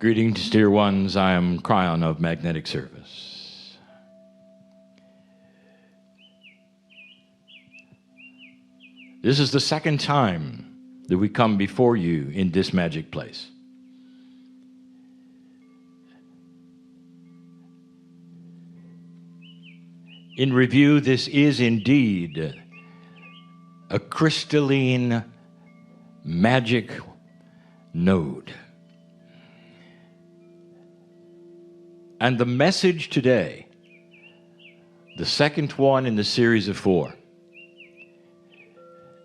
Greetings, dear ones. I am Cryon of Magnetic Service. This is the second time that we come before you in this magic place. In review, this is indeed a crystalline magic node. And the message today, the second one in the series of 4,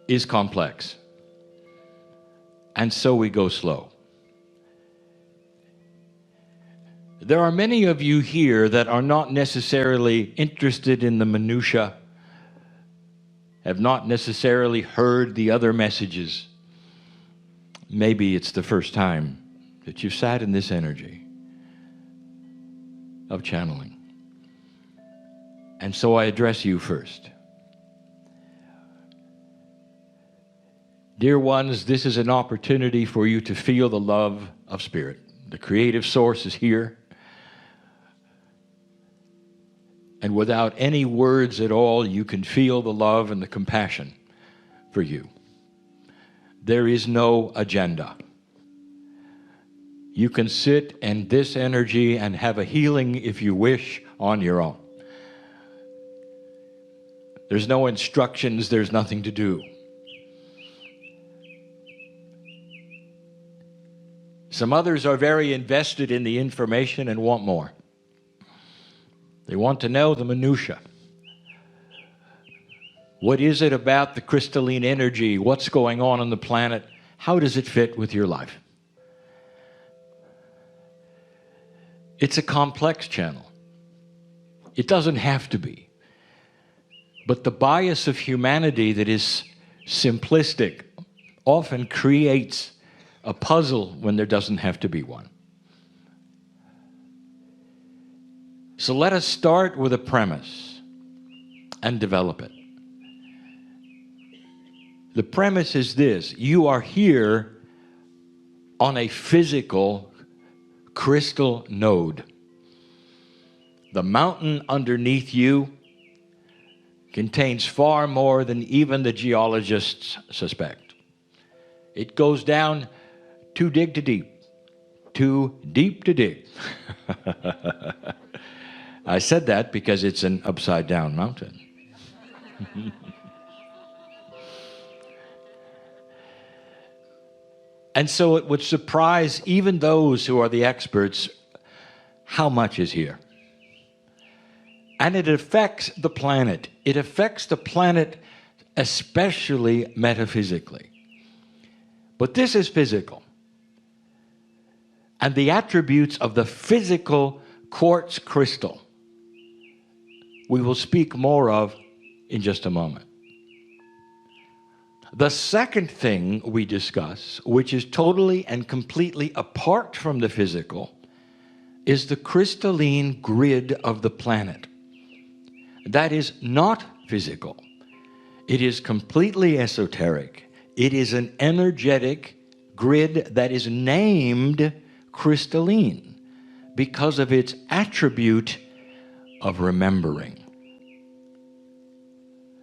is complex. And so we go slow. There are many of you here that are not necessarily interested in the minutiae, have not necessarily heard the other messages. Maybe it's the first time that you've sat in this energy of channeling. And so I address you first. Dear ones, this is an opportunity for you to feel the love of Spirit. The creative source is here. And without any words at all, you can feel the love and the compassion for you. There is no agenda. You can sit in this energy and have a healing if you wish on your own. There's no instructions, there's nothing to do. Some others are very invested in the information and want more. They want to know the minutiae. What is it about the crystalline energy? What's going on the planet? How does it fit with your life? It's a complex channel. It doesn't have to be. But the bias of humanity that is simplistic often creates a puzzle when there doesn't have to be one. So let us start with a premise and develop it. The premise is this: you are here on a physical crystal node. The mountain underneath you contains far more than even the geologists suspect. It goes down too deep to dig. Too deep to dig. I said that because it's an upside down mountain. And so it would surprise even those who are the experts how much is here. And it affects the planet. It affects the planet especially metaphysically. But this is physical. And the attributes of the physical quartz crystal we will speak more of in just a moment. The second thing we discuss, which is totally and completely apart from the physical, is the crystalline grid of the planet. That is not physical. It is completely esoteric. It is an energetic grid that is named crystalline because of its attribute of remembering.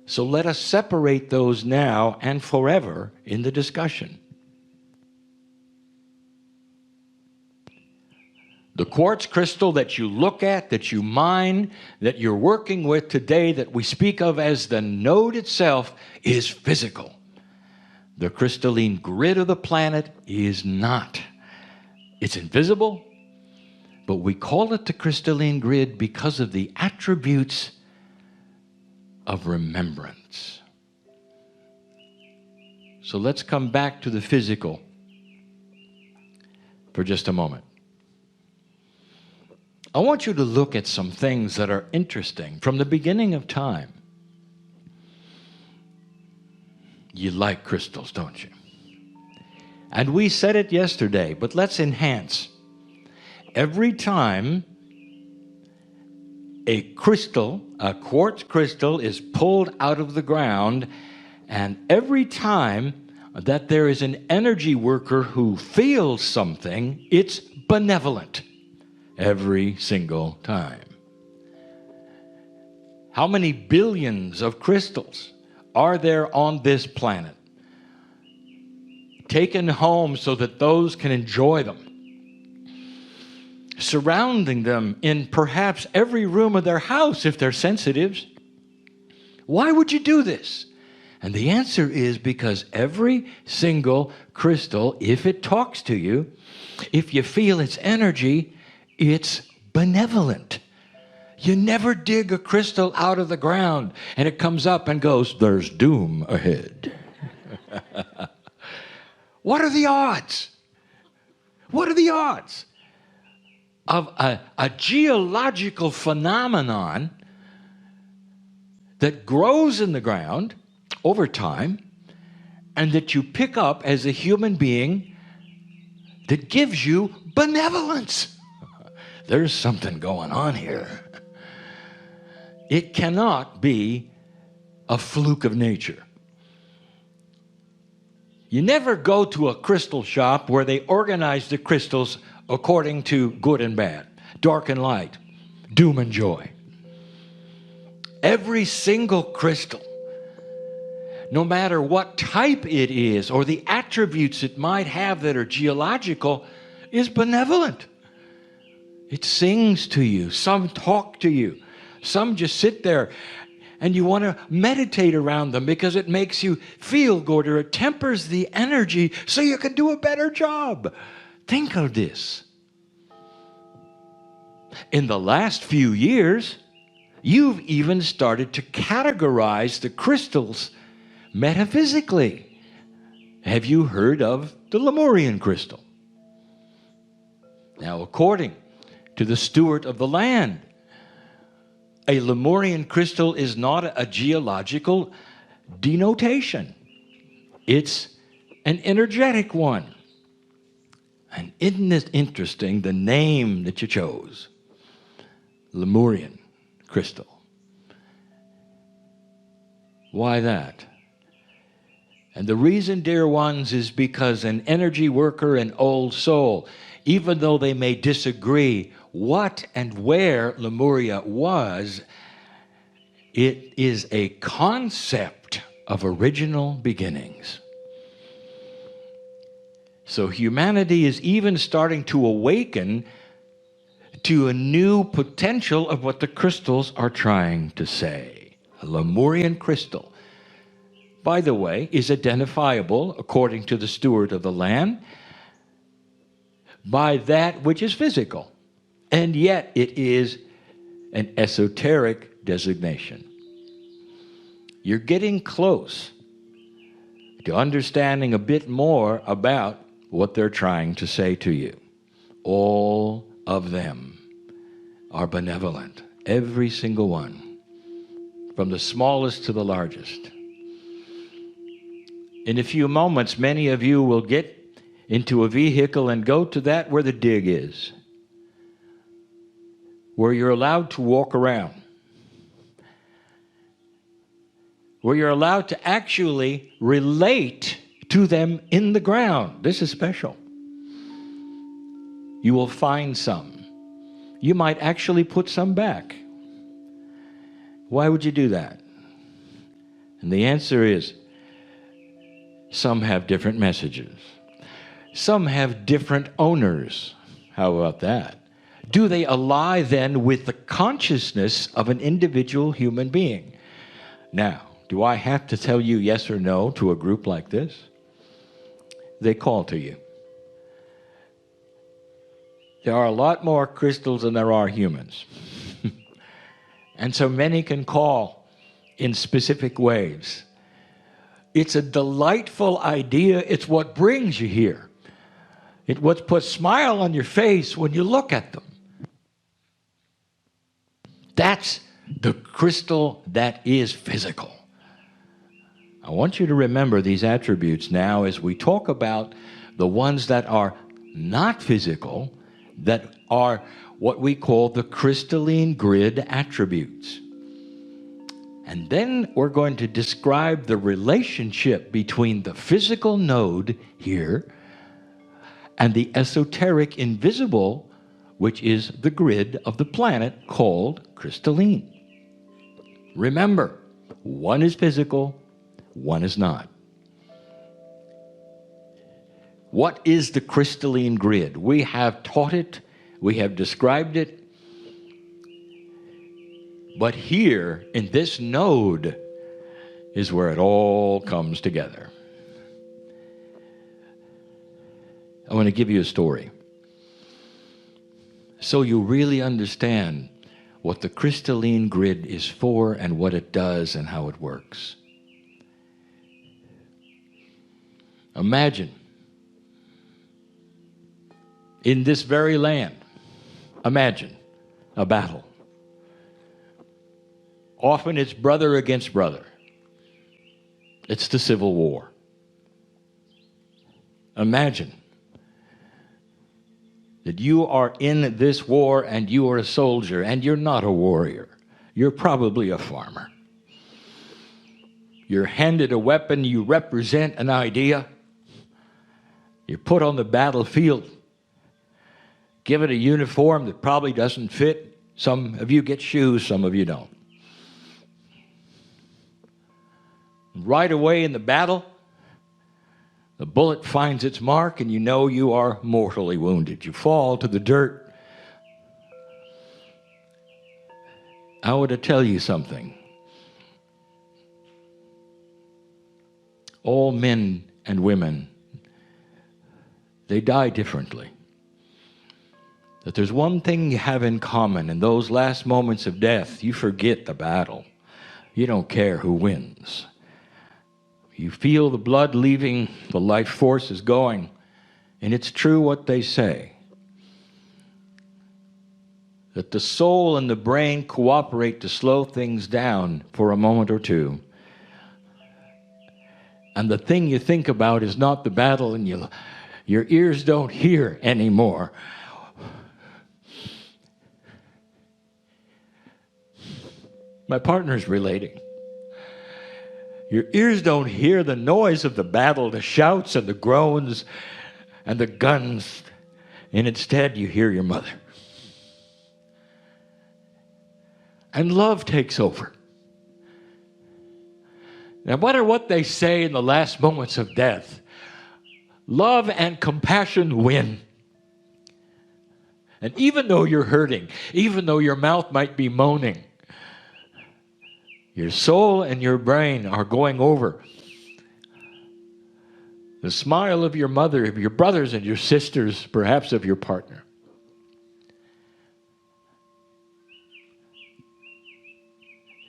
So let us separate those now and forever in the discussion. The quartz crystal that you look at, that you mine, that you're working with today, that we speak of as the node itself, is physical. The crystalline grid of the planet is not. It's invisible, but we call it the crystalline grid because of the attributes of remembrance. So let's come back to the physical for just a moment. I want you to look at some things that are interesting from the beginning of time. You like crystals, don't you? And we said it yesterday, but let's enhance. Every time a crystal, a quartz crystal, is pulled out of the ground, and every time that there is an energy worker who feels something, it's benevolent every single time. How many billions of crystals are there on this planet, taken home so that those can enjoy them, surrounding them in perhaps every room of their house if they're sensitives? Why would you do this? And the answer is because every single crystal, if it talks to you, if you feel its energy, it's benevolent. You never dig a crystal out of the ground and it comes up and goes, "There's doom ahead." What are the odds? What are the odds of a geological phenomenon that grows in the ground over time and that you pick up as a human being that gives you benevolence? There's something going on here. It cannot be a fluke of nature. You never go to a crystal shop where they organize the crystals according to good and bad, dark and light, doom and joy. Every single crystal, no matter what type it is or the attributes it might have that are geological, is benevolent. It sings to you. Some talk to you. Some just sit there and you want to meditate around them because it makes you feel good or it tempers the energy so you can do a better job. Think of this. In the last few years, you've even started to categorize the crystals metaphysically. Have you heard of the Lemurian crystal? Now, according to the steward of the land, a Lemurian crystal is not a geological denotation. It's an energetic one. And isn't it interesting, the name that you chose? Lemurian crystal. Why that? And the reason, dear ones, is because an energy worker, an old soul, even though they may disagree what and where Lemuria was, it is a concept of original beginnings. So humanity is even starting to awaken to a new potential of what the crystals are trying to say. A Lemurian crystal, by the way, is identifiable, according to the steward of the land, by that which is physical. And yet it is an esoteric designation. You're getting close to understanding a bit more about what they're trying to say to you. All of them are benevolent. Every single one. From the smallest to the largest. In a few moments, many of you will get into a vehicle and go to that where the dig is, where you're allowed to walk around, where you're allowed to actually relate to them in the ground. This is special. You will find some. You might actually put some back. Why would you do that? And the answer is, some have different messages. Some have different owners. How about that? Do they ally then with the consciousness of an individual human being? Now, do I have to tell you yes or no to a group like this? They call to you. There are a lot more crystals than there are humans. And so many can call in specific ways. It's a delightful idea. It's what brings you here. It's what puts a smile on your face when you look at them. That's the crystal that is physical. I want you to remember these attributes now as we talk about the ones that are not physical, that are what we call the crystalline grid attributes. And then we're going to describe the relationship between the physical node here and the esoteric invisible, which is the grid of the planet called crystalline. Remember, one is physical, one is not. What is the crystalline grid? We have taught it, we have described it, but here in this node is where it all comes together. I want to give you a story so you really understand what the crystalline grid is for and what it does and how it works. Imagine in this very land, imagine a battle. Often it's brother against brother. It's the Civil War. Imagine that you are in this war and you are a soldier and you're not a warrior. You're probably a farmer. You're handed a weapon, you represent an idea. You're put on the battlefield, given a uniform that probably doesn't fit. Some of you get shoes, some of you don't. Right away in the battle, the bullet finds its mark and you know you are mortally wounded. You fall to the dirt. I want to tell you something. All men and women, they die differently. That there's one thing you have in common. In those last moments of death, you forget the battle. You don't care who wins. You feel the blood leaving, the life force is going, and it's true what they say, that the soul and the brain cooperate to slow things down for a moment or two. And the thing you think about is not the battle, and your ears don't hear anymore. My partner's relating. Your ears don't hear the noise of the battle, the shouts and the groans and the guns, and instead you hear your mother. And love takes over. No matter what they say in the last moments of death, love and compassion win. And even though you're hurting, even though your mouth might be moaning, your soul and your brain are going over. The smile of your mother, of your brothers and your sisters, perhaps of your partner.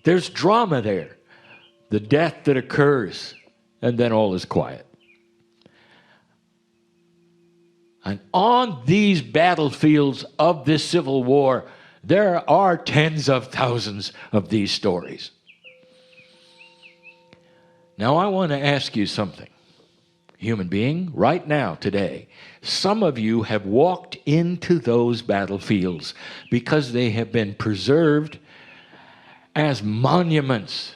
There's drama there. The death that occurs, and then all is quiet. And on these battlefields of this Civil War, there are tens of thousands of these stories. Now I want to ask you something. Human being, right now, today, some of you have walked into those battlefields because they have been preserved as monuments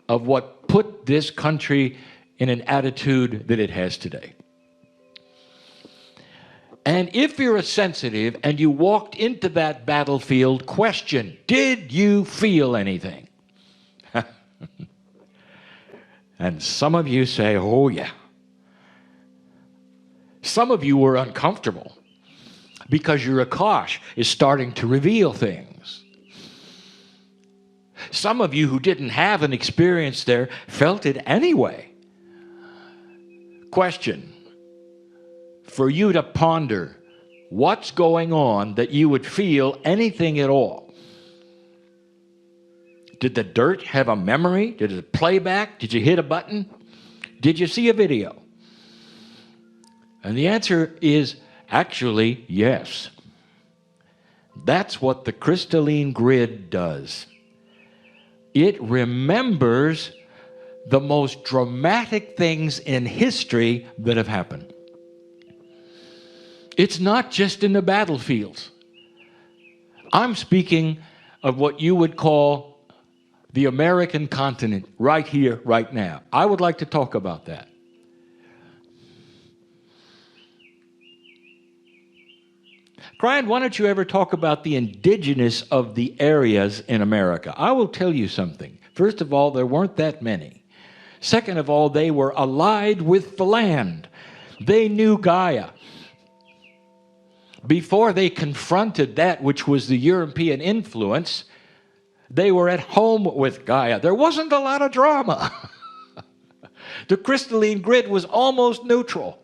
of what put this country in an attitude that it has today. And if you're a sensitive and you walked into that battlefield, question, did you feel anything? And some of you say, oh yeah. Some of you were uncomfortable because your Akash is starting to reveal things. Some of you who didn't have an experience there felt it anyway. Question, for you to ponder what's going on that you would feel anything at all. Did the dirt have a memory? Did it play back? Did you hit a button? Did you see a video? And the answer is actually yes. That's what the crystalline grid does. It remembers the most dramatic things in history that have happened. It's not just in the battlefields. I'm speaking of what you would call the American continent, right here, right now. I would like to talk about that. Brian, why don't you ever talk about the indigenous of the areas in America? I will tell you something. First of all, there weren't that many. Second of all, they were allied with the land. They knew Gaia. Before they confronted that which was the European influence, they were at home with Gaia. There wasn't a lot of drama. The crystalline grid was almost neutral.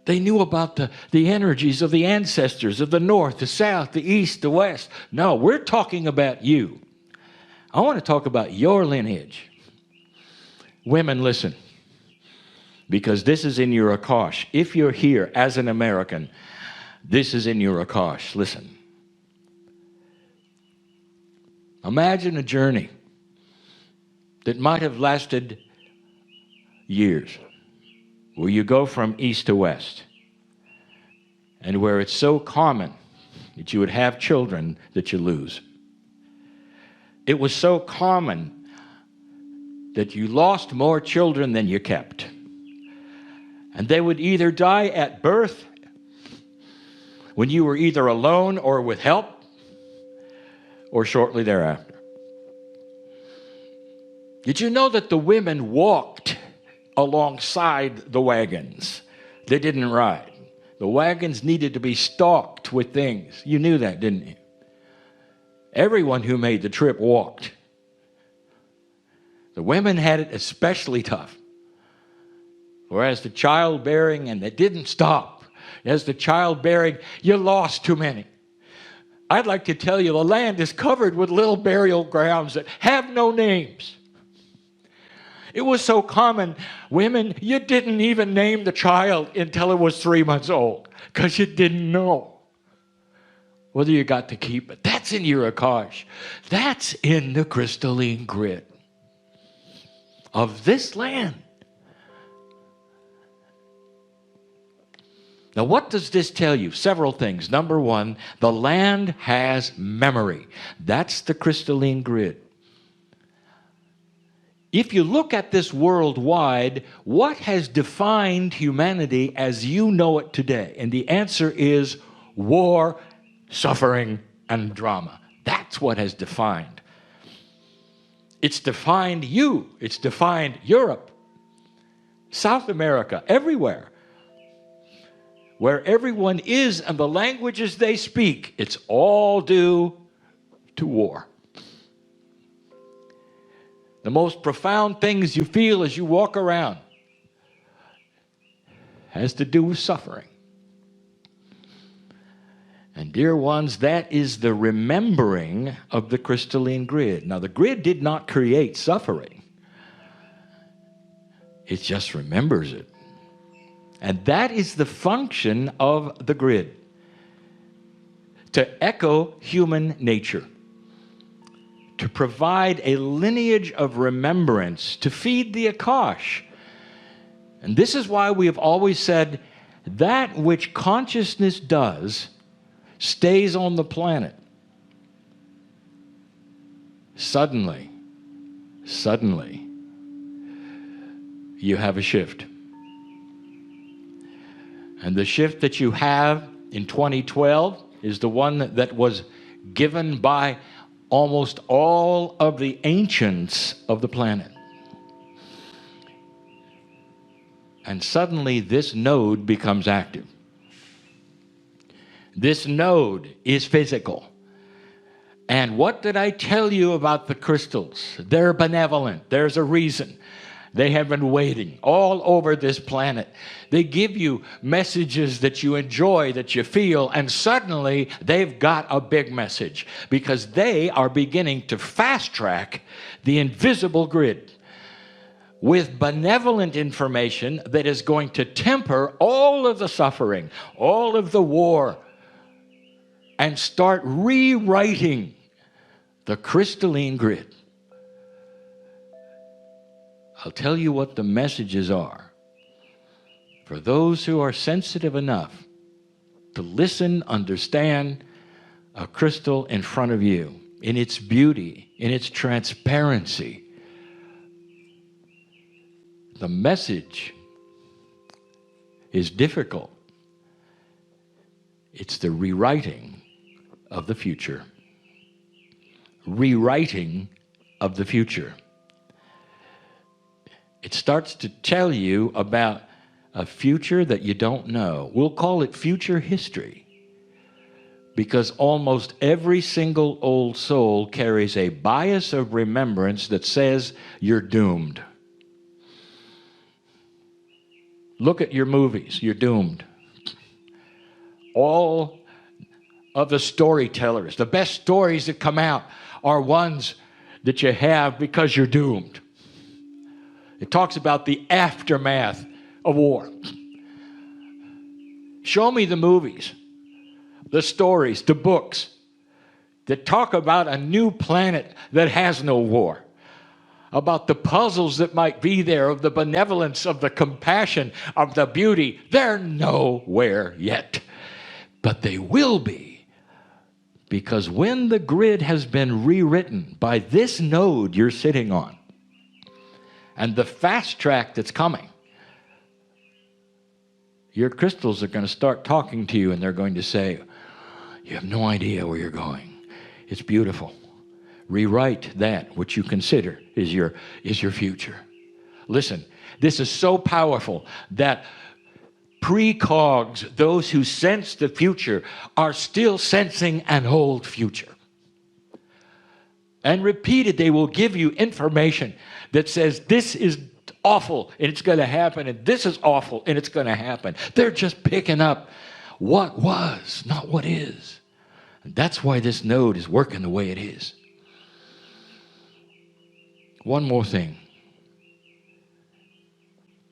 They knew about the energies of the ancestors of the north, the south, the east, the west. No, we're talking about you. I want to talk about your lineage. Women, listen, because this is in your Akash. If you're here as an American, this is in your Akash. Listen. Imagine a journey that might have lasted years, where you go from east to west, and where it's so common that you would have children that you lose. It was so common that you lost more children than you kept. And they would either die at birth, when you were either alone or with help, or shortly thereafter. Did you know that the women walked alongside the wagons? They didn't ride. The wagons needed to be stocked with things. You knew that, didn't you? Everyone who made the trip walked. The women had it especially tough. Whereas the childbearing, and they didn't stop. As the childbearing, you lost too many. I'd like to tell you the land is covered with little burial grounds that have no names. It was so common, women, you didn't even name the child until it was 3 months old, because you didn't know whether you got to keep it. That's in your Akash. That's in the crystalline grid of this land. Now, what does this tell you? Several things. Number one, the land has memory. That's the crystalline grid. If you look at this worldwide, what has defined humanity as you know it today? And the answer is war, suffering, and drama. That's what has defined. It's defined you. It's defined Europe, South America, everywhere. Where everyone is and the languages they speak, it's all due to war. The most profound things you feel as you walk around has to do with suffering. And dear ones, that is the remembering of the crystalline grid. Now, the grid did not create suffering. It just remembers it. And that is the function of the grid, to echo human nature, to provide a lineage of remembrance, to feed the Akash. And this is why we have always said that which consciousness does stays on the planet. Suddenly, you have a shift. And the shift that you have in 2012 is the one that was given by almost all of the ancients of the planet. And suddenly this node becomes active. This node is physical. And what did I tell you about the crystals? They're benevolent. There's a reason. They have been waiting all over this planet. They give you messages that you enjoy, that you feel, and suddenly they've got a big message because they are beginning to fast track the invisible grid with benevolent information that is going to temper all of the suffering, all of the war, and start rewriting the crystalline grid. I'll tell you what the messages are. For those who are sensitive enough to listen, understand a crystal in front of you, in its beauty, in its transparency, the message is difficult. It's the rewriting of the future. Rewriting of the future. It starts to tell you about a future that you don't know. We'll call it future history, because almost every single old soul carries a bias of remembrance that says you're doomed. Look at your movies, you're doomed. All of the storytellers, the best stories that come out are ones that you have because you're doomed. It talks about the aftermath of war. Show me the movies, the stories, the books that talk about a new planet that has no war, about the puzzles that might be there, of the benevolence, of the compassion, of the beauty. They're nowhere yet, but they will be, because when the grid has been rewritten by this node you're sitting on and the fast track that's coming, your crystals are going to start talking to you, and they're going to say, you have no idea where you're going. It's beautiful. Rewrite that which you consider is your future. Listen, this is so powerful that precogs, those who sense the future, are still sensing an old future. And repeated, they will give you information that says this is awful and it's going to happen, and this is awful and it's going to happen. They're just picking up what was, not what is. And that's why this node is working the way it is. One more thing.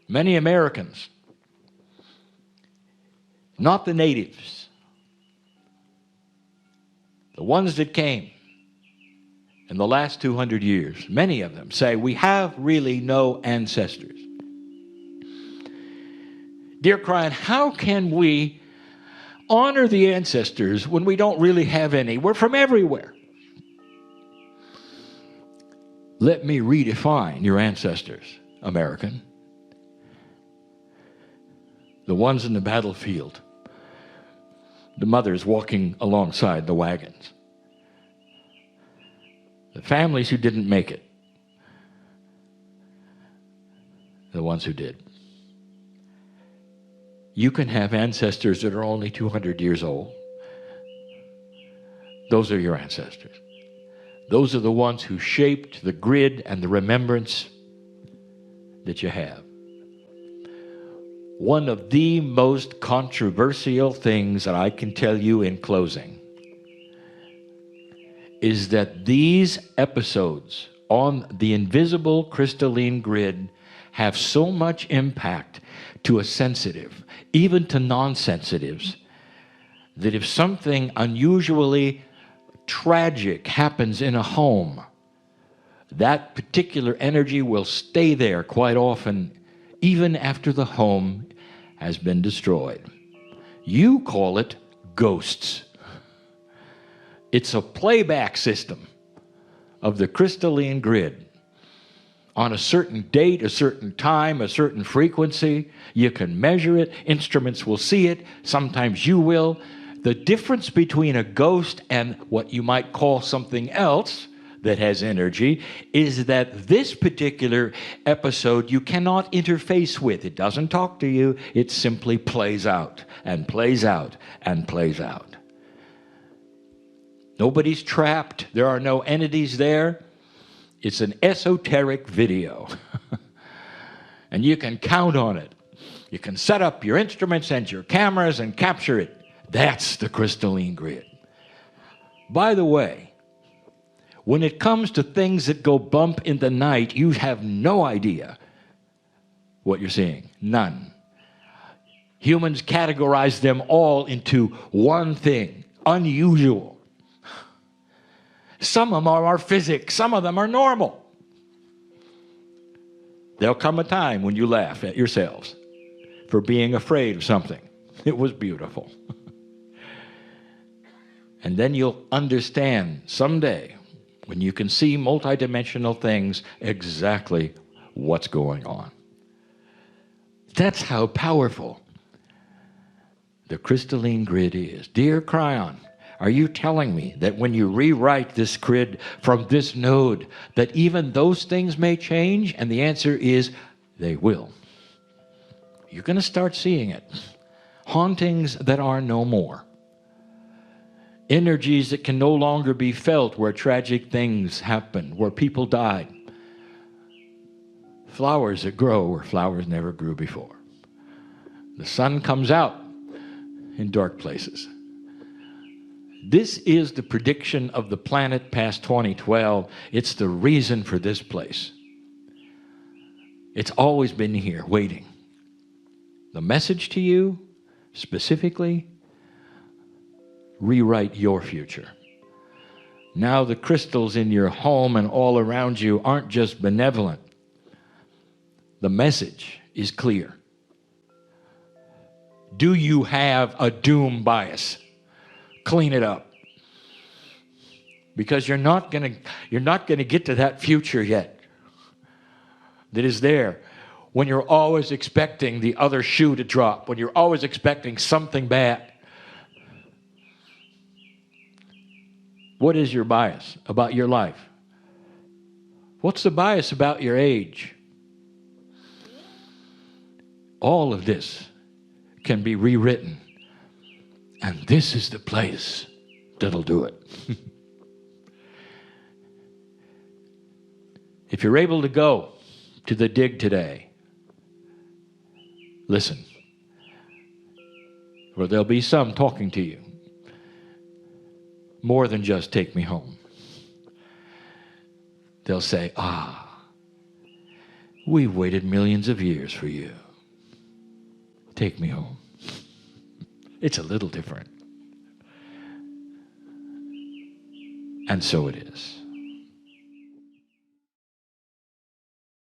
Many Americans, not the natives, the ones that came in the last 200 years, many of them say we have really no ancestors. Dear Kryon, how can we honor the ancestors when we don't really have any? We're from everywhere. Let me redefine your ancestors, American. The ones in the battlefield, the mothers walking alongside the wagons, the families who didn't make it, the ones who did. You can have ancestors that are only 200 years old. Those are your ancestors. Those are the ones who shaped the grid and the remembrance that you have. One of the most controversial things that I can tell you in closing is that these episodes on the invisible crystalline grid have so much impact to a sensitive, even to non-sensitives, that if something unusually tragic happens in a home, that particular energy will stay there quite often, even after the home has been destroyed. You call it ghosts. It's a playback system of the crystalline grid. On a certain date, a certain time, a certain frequency, you can measure it. Instruments will see it. Sometimes you will. The difference between a ghost and what you might call something else that has energy is that this particular episode you cannot interface with. It doesn't talk to you. It simply plays out and plays out and plays out. Nobody's trapped. There are no entities there. It's an esoteric video. And you can count on it. You can set up your instruments and your cameras and capture it. That's the crystalline grid. By the way, when it comes to things that go bump in the night, you have no idea what you're seeing. None. Humans categorize them all into one thing: unusual. Some of them are physics, some of them are normal. There'll come a time when you laugh at yourselves for being afraid of something. It was beautiful. And then you'll understand someday, when you can see multidimensional things, exactly what's going on. That's how powerful the crystalline grid is. Dear Cryon, are you telling me that when you rewrite this grid from this node, that even those things may change? And the answer is, they will. You're going to start seeing it. Hauntings that are no more. Energies that can no longer be felt where tragic things happen, where people died. Flowers that grow where flowers never grew before. The sun comes out in dark places. This is the prediction of the planet past 2012. It's the reason for this place. It's always been here, waiting. The message to you, specifically, rewrite your future. Now the crystals in your home and all around you aren't just benevolent. The message is clear. Do you have a doom bias? Clean it up. Because you're not going to get to that future yet that is there when you're always expecting the other shoe to drop, when you're always expecting something bad. What is your bias about your life? What's the bias about your age? All of this can be rewritten. And this is the place that'll do it. If you're able to go to the dig today, listen. For there'll be some talking to you. More than just take me home. They'll say, we've waited millions of years for you. Take me home. It's a little different. And so it is.